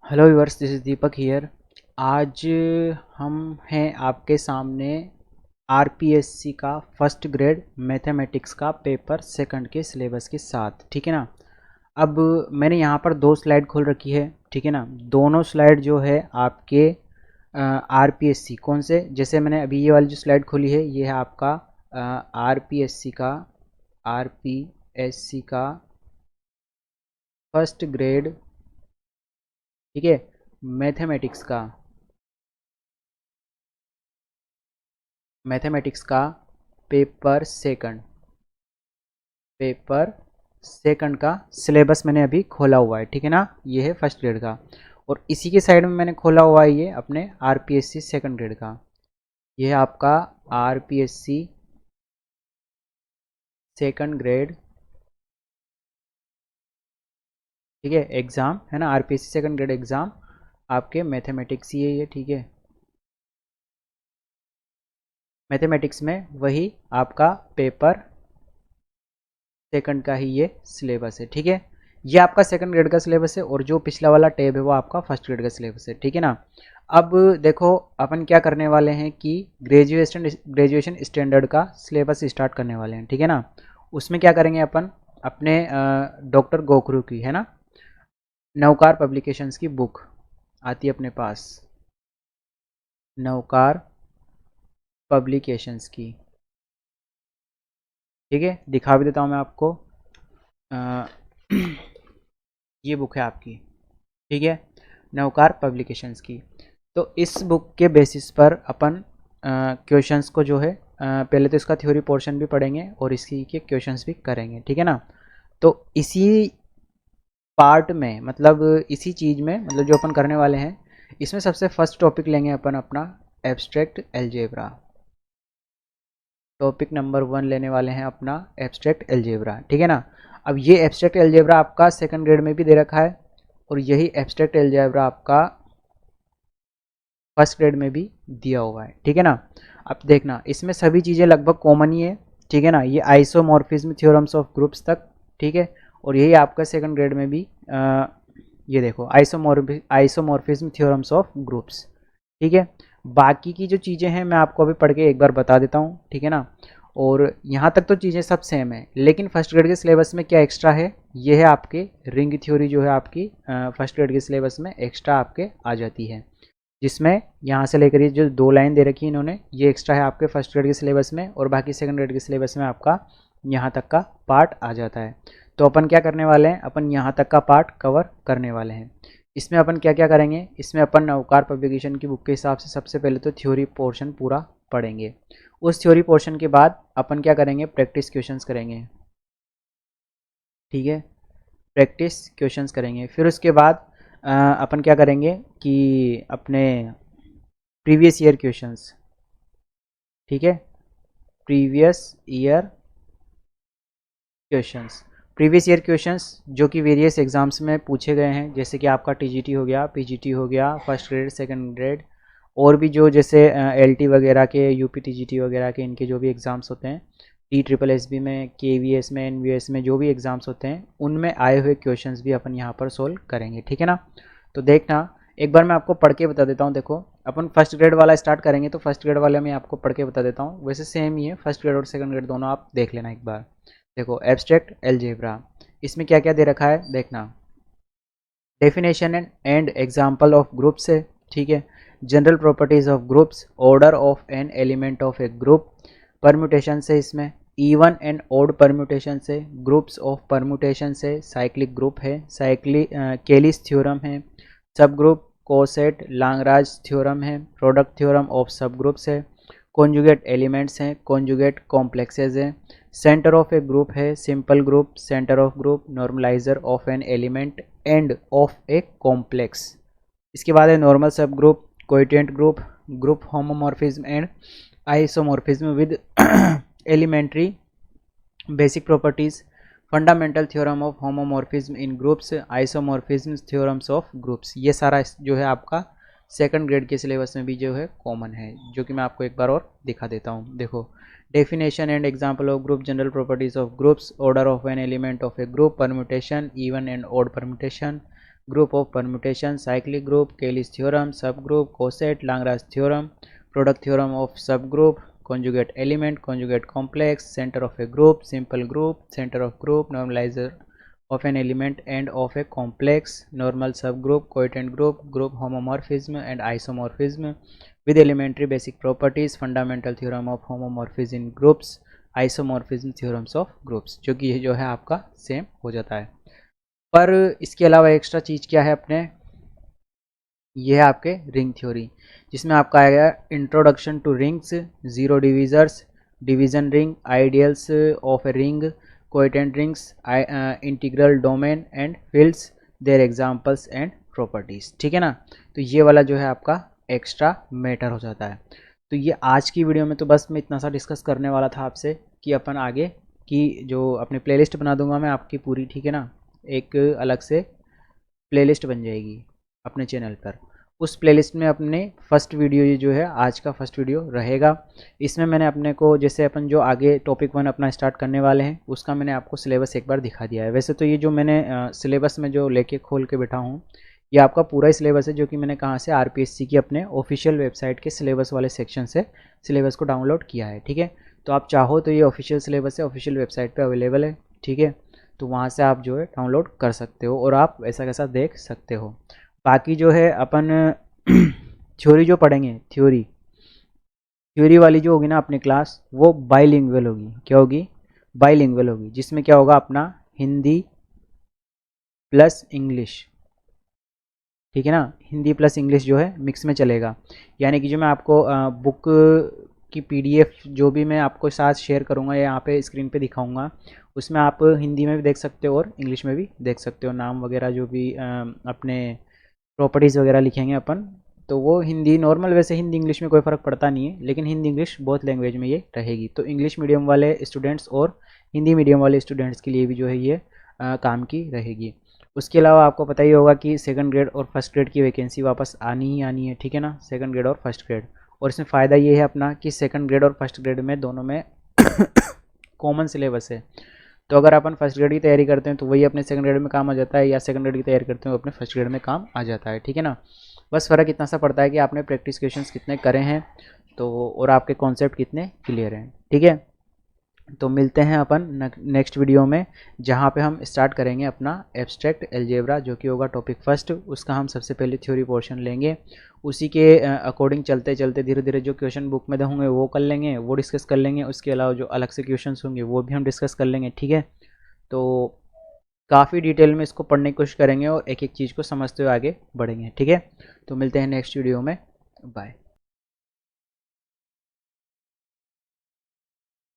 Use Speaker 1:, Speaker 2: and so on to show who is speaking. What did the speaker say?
Speaker 1: Hello viewers, this is Deepak here. आज हम हैं आपके सामने आरपीएससी का फर्स्ट ग्रेड मैथमेटिक्स का पेपर सेकंड के सिलेबस के साथ, ठीक है ना। अब मैंने यहाँ पर दो स्लाइड खोल रखी है, ठीक है ना। दोनों स्लाइड जो है आपके आरपीएससी कौन से, जैसे मैंने अभी ये वाली जो स्लाइड खोली है ये है आपका आरपीएससी का फर्स्ट ग्रेड, ठीक है, मैथमेटिक्स का पेपर सेकंड का सिलेबस मैंने अभी खोला हुआ है, ठीक है ना। ये है फर्स्ट ग्रेड का, और इसी के साइड में मैंने खोला हुआ है ये अपने आरपीएससी सेकंड ग्रेड का। ये है आपका आरपीएससी सेकंड ग्रेड, ठीक है, एग्ज़ाम है ना। आरपीएससी सेकंड ग्रेड एग्ज़ाम आपके मैथमेटिक्स ही है ये, ठीक है। मैथमेटिक्स में वही आपका पेपर सेकंड का ही ये सिलेबस है, ठीक है। ये आपका सेकंड ग्रेड का सिलेबस है, और जो पिछला वाला टैब है वो आपका फर्स्ट ग्रेड का सिलेबस है, ठीक है ना। अब देखो, अपन क्या करने वाले हैं कि ग्रेजुएशन स्टैंडर्ड का सिलेबस स्टार्ट करने वाले हैं, ठीक है ना। उसमें क्या करेंगे अपन, अपने डॉक्टर गोखरू की है ना, नवकार पब्लिकेशंस की बुक आती है अपने पास, नवकार पब्लिकेशंस की, ठीक है। दिखा भी देता हूँ मैं आपको। अ, ये बुक है आपकी, ठीक है, नवकार पब्लिकेशंस की। तो इस बुक के बेसिस पर अपन क्वेश्चंस को जो है पहले तो इसका थ्योरी पोर्शन भी पढ़ेंगे और इसी के क्वेश्चंस भी करेंगे, ठीक है ना। तो इसी पार्ट में, मतलब इसी चीज़ में, मतलब जो अपन करने वाले हैं, इसमें सबसे फर्स्ट टॉपिक लेंगे अपन अपना एब्स्ट्रैक्ट एलजेब्रा। टॉपिक नंबर 1 लेने वाले हैं अपना एब्स्ट्रैक्ट एलजेब्रा, ठीक है ना। अब ये एब्स्ट्रैक्ट एलजेब्रा आपका सेकंड ग्रेड में भी दे रखा है, और यही एब्स्ट्रैक्ट एलजेब्रा आपका फर्स्ट ग्रेड में भी दिया हुआ है, ठीक है ना। अब देखना, इसमें सभी चीज़ें लगभग कॉमन ही है, ठीक है ना। ये आइसोमॉर्फिज्म थ्योरम्स ऑफ ग्रुप्स तक, ठीक है। और यही आपका सेकंड ग्रेड में भी ये देखो आइसोमॉर्फिज्म थ्योरम्स ऑफ ग्रुप्स, ठीक है। बाकी की जो चीज़ें हैं मैं आपको अभी पढ़ के एक बार बता देता हूँ, ठीक है ना। और यहाँ तक तो चीज़ें सब सेम है, लेकिन फर्स्ट ग्रेड के सिलेबस में क्या एक्स्ट्रा है, ये है आपके रिंग थ्योरी जो है आपकी फर्स्ट ग्रेड के सिलेबस में एक्स्ट्रा आपके आ जाती है, जिसमें यहाँ से लेकर ये जो 2 लाइन दे रखी है इन्होंने, ये एक्स्ट्रा है आपके फर्स्ट ग्रेड के सिलेबस में, और बाकी सेकंड ग्रेड के सिलेबस में आपका यहाँ तक का पार्ट आ जाता है। तो अपन क्या करने वाले हैं, अपन यहाँ तक का पार्ट कवर करने वाले हैं। इसमें अपन क्या क्या करेंगे, इसमें अपन नवकार पब्लिकेशन की बुक के हिसाब से सबसे पहले तो थ्योरी पोर्शन पूरा पढ़ेंगे। उस थ्योरी पोर्शन के बाद अपन क्या करेंगे, प्रैक्टिस क्वेश्चंस करेंगे, ठीक है। प्रैक्टिस क्वेश्चंस करेंगे, फिर उसके बाद अपन क्या करेंगे कि अपने प्रीवियस ईयर क्वेश्चंस, ठीक है, previous year questions previous year questions जो कि वेरियस एग्जाम्स में पूछे गए हैं, जैसे कि आपका टीजीटी हो गया, पीजीटी हो गया, फर्स्ट ग्रेड सेकंड ग्रेड, और भी जो जैसे एलटी वगैरह के, यूपी टीजीटी वगैरह के, इनके जो भी एग्ज़ाम्स होते हैं, टी ट्रिपल एस बी में, केवीएस में, एनवीएस में, जो भी एग्ज़ाम्स होते हैं उनमें आए हुए क्वेश्चंस भी अपन यहाँ पर सोल्व करेंगे, ठीक है ना। तो देखना, एक बार मैं आपको पढ़ के बता देता हूँ। देखो, अपन फर्स्ट ग्रेड वाला स्टार्ट करेंगे, तो फर्स्ट ग्रेड वाले मैं आपको पढ़ के बता देता हूँ। वैसे सेम ही है, फर्स्ट ग्रेड और सेकंड ग्रेड दोनों, आप देख लेना एक बार। देखो, एब्स्ट्रैक्ट एलजेब्रा, इसमें क्या क्या दे रखा है देखना। Definition and example of groups है, ठीक है। General properties of groups, order of an element of a group, permutation से, इसमें इवन एंड ओड परम्यूटेशन से, ग्रुप्स ऑफ परम्यूटेशन से, साइक्लिक ग्रुप है, केलिस थ्योरम है, सब ग्रुप, कोसेट लांगराज थ्योरम है, प्रोडक्ट थ्योरम ऑफ सब ग्रुप्स है, कॉन्जुगेट एलिमेंट्स हैं, कॉन्जुगेट कॉम्प्लेक्सेज हैं, सेंटर ऑफ ए ग्रुप है, simple group, centre of group, normaliser of an element and of a complex. इसके बाद है normal subgroup, quotient group, group homomorphism and isomorphism with elementary basic properties, fundamental theorem of homomorphism in groups, isomorphism theorems of groups. ये सारा जो है आपका second grade के syllabus में भी जो है कॉमन है, जो कि मैं आपको एक बार और दिखा देता हूँ। देखो, definition and example of group, general properties of groups, order of an element of a group, permutation, even and odd permutation, group of permutation, cyclic group, Cayley's theorem, subgroup, coset, Lagrange theorem, product theorem of subgroup, conjugate element, conjugate complex, center of a group, simple group, center of group, normalizer of an element and of a complex, normal subgroup, coetant group, group homomorphism and isomorphism with elementary basic properties, fundamental theorem of homomorphism in groups, isomorphism theorems of groups, जो कि ये जो है आपका same हो जाता है। पर इसके अलावा एक्स्ट्रा चीज़ क्या है अपने, ये है आपके रिंग थ्योरी, जिसमें आपका आएगा introduction to rings, zero divisors, division ring, ideals of a ring, quotient rings, integral domain and fields, their examples and properties. ठीक है ना, तो ये वाला जो है आपका एक्स्ट्रा मैटर हो जाता है। तो ये आज की वीडियो में तो बस मैं इतना सा डिस्कस करने वाला था आपसे कि अपन आगे की जो अपनी प्लेलिस्ट बना दूंगा मैं आपकी पूरी, ठीक है ना, एक अलग से प्लेलिस्ट बन जाएगी अपने चैनल पर। उस प्लेलिस्ट में अपने फर्स्ट वीडियो ये जो है आज का फर्स्ट वीडियो रहेगा। इसमें मैंने अपने को जैसे अपन जो आगे टॉपिक 1 अपना स्टार्ट करने वाले हैं उसका मैंने आपको सिलेबस एक बार दिखा दिया है। वैसे तो ये जो मैंने सिलेबस में जो लेके खोल के बैठा हूँ ये आपका पूरा ही सिलेबस है, जो कि मैंने कहाँ से RPSC की अपने ऑफिशियल वेबसाइट के सिलेबस वाले सेक्शन से सिलेबस को डाउनलोड किया है। ठीक है, तो आप चाहो तो ये ऑफिशियल सिलेबस है, ऑफिशियल वेबसाइट पर अवेलेबल है। ठीक है, तो वहाँ से आप जो है डाउनलोड कर सकते हो और आप ऐसा कैसा देख सकते हो। बाकी जो है अपन थ्योरी जो पढ़ेंगे, थ्योरी वाली जो होगी ना अपनी क्लास, वो बाइलिंगुअल होगी। क्या होगी? बाइलिंगुअल होगी, जिसमें क्या होगा अपना हिंदी प्लस इंग्लिश। ठीक है ना, हिंदी प्लस इंग्लिश जो है मिक्स में चलेगा। यानी कि जो मैं आपको बुक की PDF जो भी मैं आपको साथ शेयर करूँगा या यहाँ पे स्क्रीन पे दिखाऊंगा, उसमें आप हिंदी में भी देख सकते हो और इंग्लिश में भी देख सकते हो। नाम वगैरह जो भी अपने प्रॉपर्टीज़ वगैरह लिखेंगे अपन, तो वो हिंदी नॉर्मल, वैसे हिंदी इंग्लिश में कोई फ़र्क पड़ता नहीं है, लेकिन हिंदी इंग्लिश बहुत लैंग्वेज में ये रहेगी। तो इंग्लिश मीडियम वाले स्टूडेंट्स और हिंदी मीडियम वाले स्टूडेंट्स के लिए भी जो है ये काम की रहेगी। उसके अलावा आपको पता ही होगा कि सेकंड ग्रेड और फर्स्ट ग्रेड की वैकेंसी वापस आनी ही आनी है। ठीक है ना, सेकंड ग्रेड और फर्स्ट ग्रेड। और इसमें फ़ायदा ये है अपना कि सेकंड ग्रेड और फर्स्ट ग्रेड में दोनों में कॉमन सिलेबस है। तो अगर अपन फर्स्ट ग्रेड की तैयारी करते हैं तो वही अपने सेकंड ग्रेड में काम आ जाता है, या सेकंड ग्रेड की तैयारी करते हैं तो अपने फर्स्ट ग्रेड में काम आ जाता है। ठीक है ना, बस फ़र्क इतना सा पड़ता है कि आपने प्रैक्टिस क्वेश्चंस कितने करे हैं तो, और आपके कॉन्सेप्ट कितने क्लियर हैं। ठीक है, तो मिलते हैं अपन नेक्स्ट वीडियो में, जहाँ पे हम स्टार्ट करेंगे अपना एब्स्ट्रैक्ट अलजेब्रा, जो कि होगा टॉपिक फर्स्ट। उसका हम सबसे पहले थ्योरी पोर्शन लेंगे, उसी के अकॉर्डिंग चलते चलते धीरे धीरे जो क्वेश्चन बुक में होंगे वो कर लेंगे, वो डिस्कस कर लेंगे। उसके अलावा जो अलग से क्वेश्चन होंगे वो भी हम डिस्कस कर लेंगे। ठीक है, तो काफ़ी डिटेल में इसको पढ़ने की कोशिश करेंगे और एक एक चीज़ को समझते हुए आगे बढ़ेंगे। ठीक है, तो मिलते हैं नेक्स्ट वीडियो में, बाय।